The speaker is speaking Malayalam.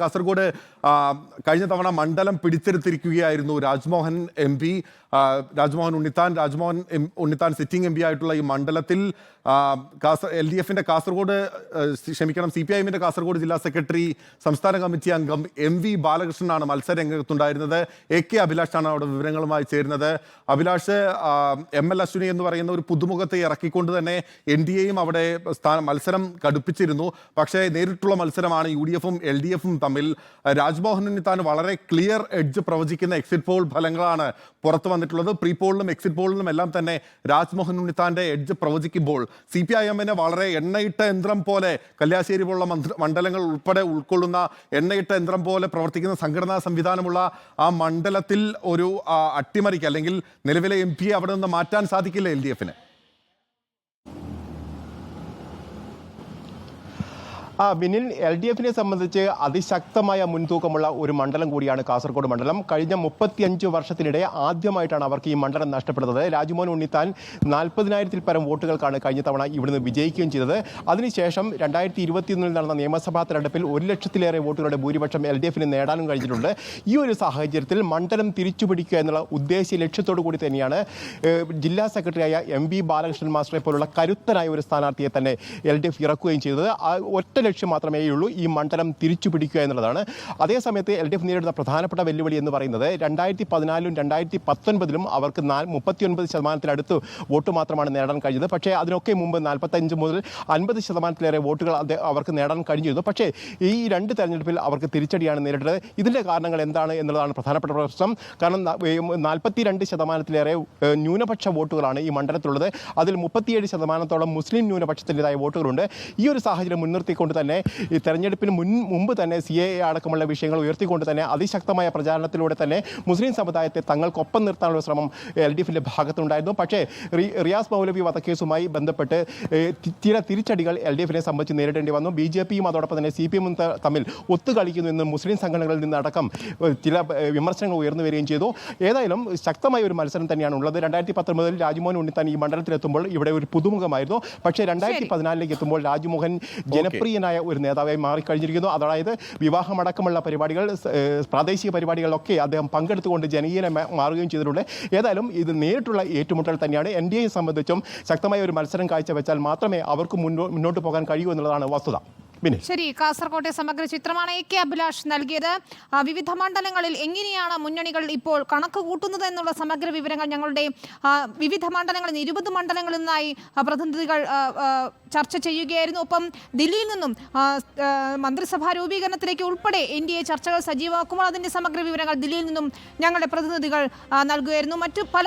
കാസർഗോഡ് കഴിഞ്ഞ തവണ മണ്ഡലം പിടിച്ചെടുത്തിരിക്കുകയായിരുന്നു Rajmohan M P, Rajmohan Unnithan sitting M P ആയിട്ടുള്ള ഈ മണ്ഡലത്തിൽ LDFിന്റെ കാസർഗോഡ് CPIഎമ്മിന്റെ കാസർഗോഡ് ജില്ലാ സെക്രട്ടറി, സംസ്ഥാന കമ്മിറ്റി അംഗം MV ബാലകൃഷ്ണനാണ് മത്സരരംഗത്തുണ്ടായിരുന്നത്. AK അഭിലാഷാണ് അവിടെ വിവരങ്ങളുമായി ചേരുന്നത്. അഭിലാഷ്, ML അശ്വിനി എന്ന് പറയുന്ന ഒരു പുതുമുഖത്തെ ഇറക്കിക്കൊണ്ട് തന്നെ NDAയും അവിടെ മത്സരം കടുപ്പിച്ചിരുന്നു. പക്ഷേ നേരിട്ടുള്ള മത്സരമാണ് UDFും LDFും തമ്മിൽ. രാജ്മോഹൻ ഉണ്ണിത്താൻ വളരെ ക്ലിയർ എഡ്ജ് പ്രവചിക്കുന്ന എക്സിറ്റ് പോൾ ഫലങ്ങളാണ് പുറത്തു വന്നിട്ടുള്ളത്. പ്രീ പോളിലും എക്സിറ്റ് പോളിലും എല്ലാം തന്നെ രാജ്മോഹൻ ഉണ്ണിത്താന്റെ എഡ്ജ് പ്രവചിക്കുമ്പോൾ CPIഎമ്മിനെ വളരെ എണ്ണയിട്ട യന്ത്രം പോലെ, കല്യാശ്ശേരി പോലുള്ള മണ്ഡലങ്ങൾ ഉൾപ്പെടെ ഉൾക്കൊള്ളുന്ന എണ്ണയിട്ട യന്ത്രം പോലെ പ്രവർത്തിക്കുന്ന സംഘടനാ സംവിധാനമുള്ള ആ മണ്ഡലത്തിൽ ഒരു അട്ടിമറിക്ക് അല്ലെങ്കിൽ നിലവിലെ MP അവിടെ നിന്ന് മാറ്റാൻ സാധിക്കില്ല LDFന്. ബിനിൽ, LDFിനെ സംബന്ധിച്ച് അതിശക്തമായ മുൻതൂക്കമുള്ള ഒരു മണ്ഡലം കൂടിയാണ് കാസർഗോഡ് മണ്ഡലം. കഴിഞ്ഞ 35 വർഷത്തിനിടെ ആദ്യമായിട്ടാണ് അവർക്ക് ഈ മണ്ഡലം നഷ്ടപ്പെടുന്നത്. രാജ്മോഹൻ ഉണ്ണിത്താൻ 40,000-ൽ പരം വോട്ടുകൾക്കാണ് കഴിഞ്ഞ തവണ ഇവിടുന്ന് വിജയിക്കുകയും ചെയ്തത്. അതിനുശേഷം 2021 നടന്ന നിയമസഭാ തെരഞ്ഞെടുപ്പിൽ 1,00,000-ലേറെ വോട്ടുകളുടെ ഭൂരിപക്ഷം LDFിന് നേടാനും കഴിഞ്ഞിട്ടുണ്ട്. ഈ ഒരു സാഹചര്യത്തിൽ മണ്ഡലം തിരിച്ചുപിടിക്കുക എന്നുള്ള ഉദ്ദേശ ലക്ഷ്യത്തോടു കൂടി തന്നെയാണ് ജില്ലാ സെക്രട്ടറിയായ MV ബാലകൃഷ്ണൻ മാസ്റ്ററെ പോലുള്ള കരുത്തനായ ഒരു സ്ഥാനാർത്ഥിയെ തന്നെ LDF ഇറക്കുകയും ചെയ്തത്. ഒറ്റ ലക്ഷ്യം മാത്രമേ ഉള്ളൂ, ഈ മണ്ഡലം തിരിച്ചു പിടിക്കുക എന്നുള്ളതാണ്. അതേസമയത്ത് LDF നേരിടുന്ന പ്രധാനപ്പെട്ട വെല്ലുവിളി എന്ന് പറയുന്നത് 2014-ലും 2019-ലും അവർക്ക് 39% വോട്ട് മാത്രമാണ് നേടാൻ കഴിഞ്ഞത്. പക്ഷേ അതിനൊക്കെ മുമ്പ് 45 മുതൽ 50%-ലേറെ വോട്ടുകൾ അവർക്ക് നേടാൻ കഴിഞ്ഞിരുന്നു. പക്ഷേ ഈ രണ്ട് തെരഞ്ഞെടുപ്പിൽ അവർക്ക് തിരിച്ചടിയാണ് നേരിട്ടത്. ഇതിൻ്റെ കാരണങ്ങൾ എന്താണ് എന്നുള്ളതാണ് പ്രധാനപ്പെട്ട പ്രശ്നം. കാരണം 42%-ലേറെ ന്യൂനപക്ഷ വോട്ടുകളാണ് ഈ മണ്ഡലത്തിലുള്ളത്. അതിൽ 37%-ഓളം മുസ്ലിം ന്യൂനപക്ഷത്തിൻ്റെതായ വോട്ടുകളുണ്ട്. ഈ ഒരു സാഹചര്യം മുൻനിർത്തിക്കൊണ്ട് തന്നെ ഈ തെരഞ്ഞെടുപ്പിന് മുമ്പ് തന്നെ CAA അടക്കമുള്ള വിഷയങ്ങൾ ഉയർത്തിക്കൊണ്ട് തന്നെ അതിശക്തമായ പ്രചാരണത്തിലൂടെ തന്നെ മുസ്ലിം സമുദായത്തെ തങ്ങൾക്കൊപ്പം നിർത്താനുള്ള ശ്രമം LDFിൻ്റെ ഭാഗത്തുണ്ടായിരുന്നു. പക്ഷേ റിയാസ് മൗലവി വധക്കേസുമായി ബന്ധപ്പെട്ട് ചില തിരിച്ചടികൾ LDFിനെ സംബന്ധിച്ച് നേരിടേണ്ടി വന്നു. BJPയും അതോടൊപ്പം തന്നെ CPMും തമ്മിൽ ഒത്തുകളിക്കുന്നു എന്ന് മുസ്ലിം സംഘടനകളിൽ നിന്നടക്കം ചില വിമർശനങ്ങൾ ഉയർന്നു വരികയും ചെയ്തു. ഏതായാലും ശക്തമായ ഒരു മത്സരം തന്നെയാണ് ഉള്ളത്. 2019-ൽ രാജ്മോഹൻ ഉണ്ണിത്താൻ ഈ മണ്ഡലത്തിലെത്തുമ്പോൾ ഇവിടെ ഒരു പുതുമുഖമായിരുന്നു. പക്ഷേ 2014-ലേക്ക് എത്തുമ്പോൾ രാജ്മോഹൻ ജനപ്രിയനായ ഒരു നേതാവായി മാറിക്കഴിഞ്ഞിരിക്കുന്നു. അതായത് വിവാഹമടക്കമുള്ള പരിപാടികൾ, പ്രാദേശിക പരിപാടികളിലൊക്കെ അദ്ദേഹം പങ്കെടുത്തുകൊണ്ട് ജനകീയനെ മാറുകയും ചെയ്തിട്ടുണ്ട്. ഏതായാലും ഇത് നേരിട്ടുള്ള ഏറ്റുമുട്ടൽ തന്നെയാണ്. NDAയെ സംബന്ധിച്ചും ശക്തമായ ഒരു മത്സരം കാഴ്ചവെച്ചാൽ മാത്രമേ അവർക്ക് മുന്നോട്ട് പോകാൻ കഴിയൂ എന്നുള്ളതാണ് വസ്തുത. ശരി, കാസർകോട്ടെ സമഗ്ര ചിത്രമാണ് AK അഭിലാഷ് നൽകിയത്. വിവിധ മണ്ഡലങ്ങളിൽ എങ്ങനെയാണ് മുന്നണികൾ ഇപ്പോൾ കണക്ക് കൂട്ടുന്നത് എന്നുള്ള സമഗ്ര വിവരങ്ങൾ ഞങ്ങളുടെ വിവിധ മണ്ഡലങ്ങളിൽ നിന്ന് 20 മണ്ഡലങ്ങളിൽ നിന്നായി പ്രതിനിധികൾ ചർച്ച ചെയ്യുകയായിരുന്നു. ഒപ്പം ദില്ലിയിൽ നിന്നും മന്ത്രിസഭാ രൂപീകരണത്തിലേക്ക് ഉൾപ്പെടെ NDA ചർച്ചകൾ സജീവമാക്കുമ്പോൾ അതിൻ്റെ സമഗ്ര വിവരങ്ങൾ ദില്ലിയിൽ നിന്നും ഞങ്ങളുടെ പ്രതിനിധികൾ നൽകുകയായിരുന്നു. മറ്റു പല